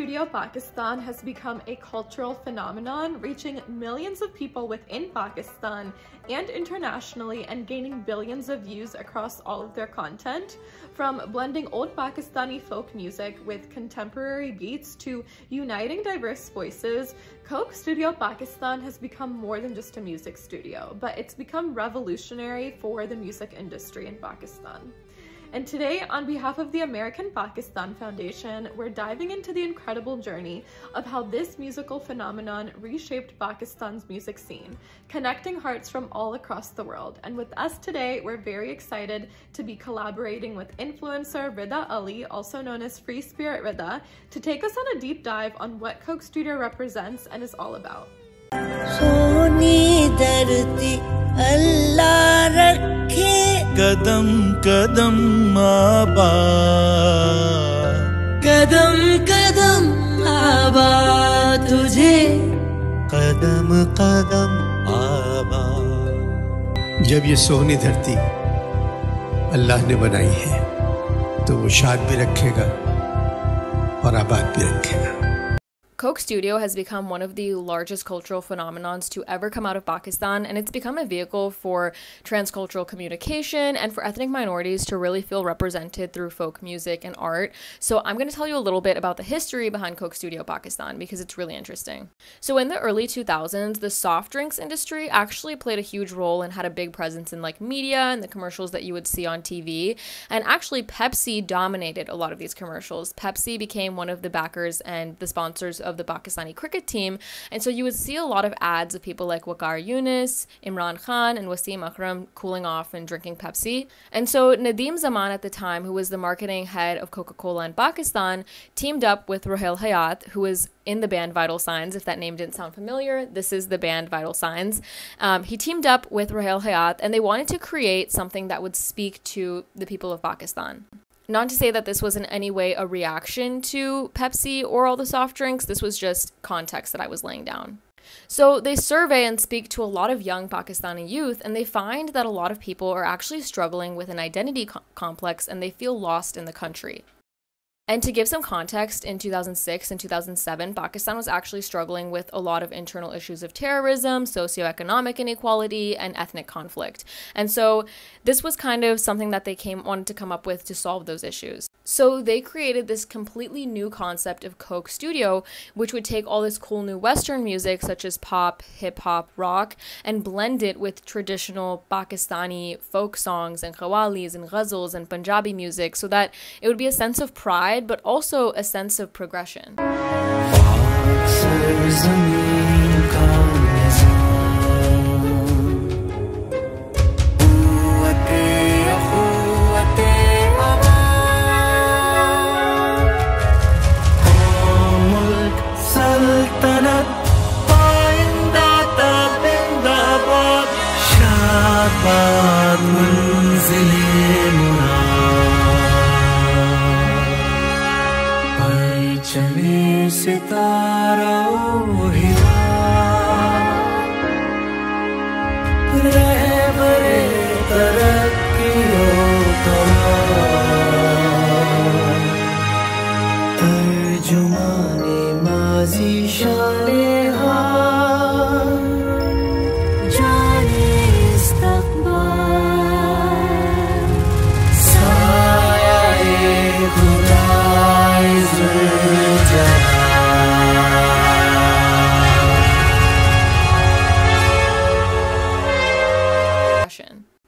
Studio Pakistan has become a cultural phenomenon, reaching millions of people within Pakistan and internationally and gaining billions of views across all of their content. From blending old Pakistani folk music with contemporary beats to uniting diverse voices, Coke Studio Pakistan has become more than just a music studio, but it's become revolutionary for the music industry in Pakistan. And today, on behalf of the American Pakistan Foundation, we're diving into the incredible journey of how this musical phenomenon reshaped Pakistan's music scene, connecting hearts from all across the world. And with us today, we're very excited to be collaborating with influencer Rida Ali, also known as Free Spirit Rida, to take us on a deep dive on what Coke Studio represents and is all about. कदम कदम आबाद कदम कदम आबाद तुझे कदम कदम आबाद। जब ये सोहनी धरती अल्लाह ने बनाई है तो वो शाद भी रखेगा और आबाद भी रखेगा। Coke Studio has become one of the largest cultural phenomenons to ever come out of Pakistan, and it's become a vehicle for transcultural communication and for ethnic minorities to really feel represented through folk music and art. So I'm going to tell you a little bit about the history behind Coke Studio Pakistan because it's really interesting. So in the early 2000s, the soft drinks industry actually played a huge role and had a big presence in like media and the commercials that you would see on TV. And actually Pepsi dominated a lot of these commercials. Pepsi became one of the backers and the sponsors of the Pakistani cricket team, and so you would see a lot of ads of people like Waqar Yunus, Imran Khan, and Wasim Akram cooling off and drinking Pepsi. And so Nadeem Zaman at the time, who was the marketing head of Coca-Cola in Pakistan, teamed up with Rahil Hayat, who was in the band Vital Signs. If that name didn't sound familiar, this is the band Vital Signs. He teamed up with Rahil Hayat, and they wanted to create something that would speak to the people of Pakistan. Not to say that this was in any way a reaction to Pepsi or all the soft drinks, this was just context that I was laying down. So they survey and speak to a lot of young Pakistani youth, and they find that a lot of people are actually struggling with an identity complex and they feel lost in the country. And to give some context, in 2006 and 2007, Pakistan was actually struggling with a lot of internal issues of terrorism, socioeconomic inequality, and ethnic conflict. And so this was kind of something that they wanted to come up with to solve those issues. So they created this completely new concept of Coke Studio, which would take all this cool new Western music, such as pop, hip-hop, rock, and blend it with traditional Pakistani folk songs and qawwalis and ghazals and Punjabi music so that it would be a sense of pride but also a sense of progression.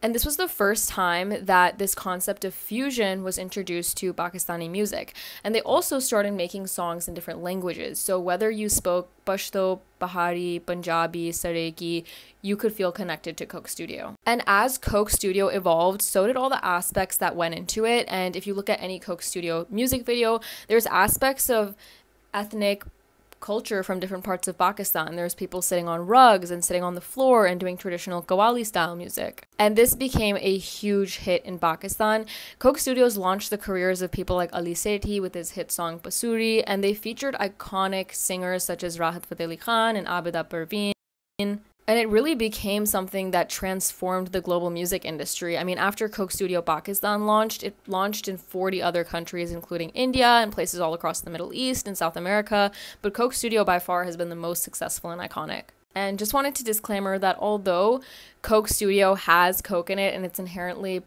And this was the first time that this concept of fusion was introduced to Pakistani music. And they also started making songs in different languages. So whether you spoke Pashto, Bahari, Punjabi, Saraiki, you could feel connected to Coke Studio. And as Coke Studio evolved, so did all the aspects that went into it. And if you look at any Coke Studio music video, there's aspects of ethnic culture from different parts of Pakistan. There's people sitting on rugs and sitting on the floor and doing traditional qawwali style music. And this became a huge hit in Pakistan. Coke Studios launched the careers of people like Ali Sethi with his hit song Pasuri, and they featured iconic singers such as Rahat Fateh Ali Khan and Abida Parveen. And it really became something that transformed the global music industry. I mean, after Coke Studio Pakistan launched, it launched in 40 other countries, including India and places all across the Middle East and South America. But Coke Studio by far has been the most successful and iconic. And just wanted to disclaimer that although Coke Studio has Coke in it and it's inherently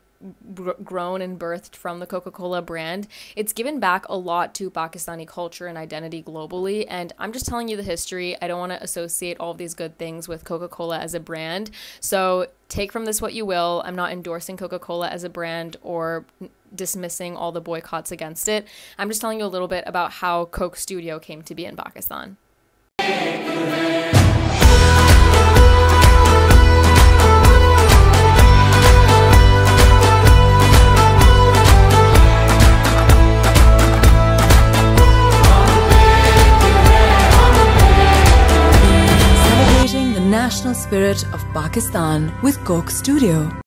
grown and birthed from the Coca-Cola brand, it's given back a lot to Pakistani culture and identity globally. And I'm just telling you the history. I don't want to associate all of these good things with Coca-Cola as a brand. So take from this what you will. I'm not endorsing Coca-Cola as a brand or dismissing all the boycotts against it. I'm just telling you a little bit about how Coke Studio came to be in Pakistan. National spirit of Pakistan with Coke Studio.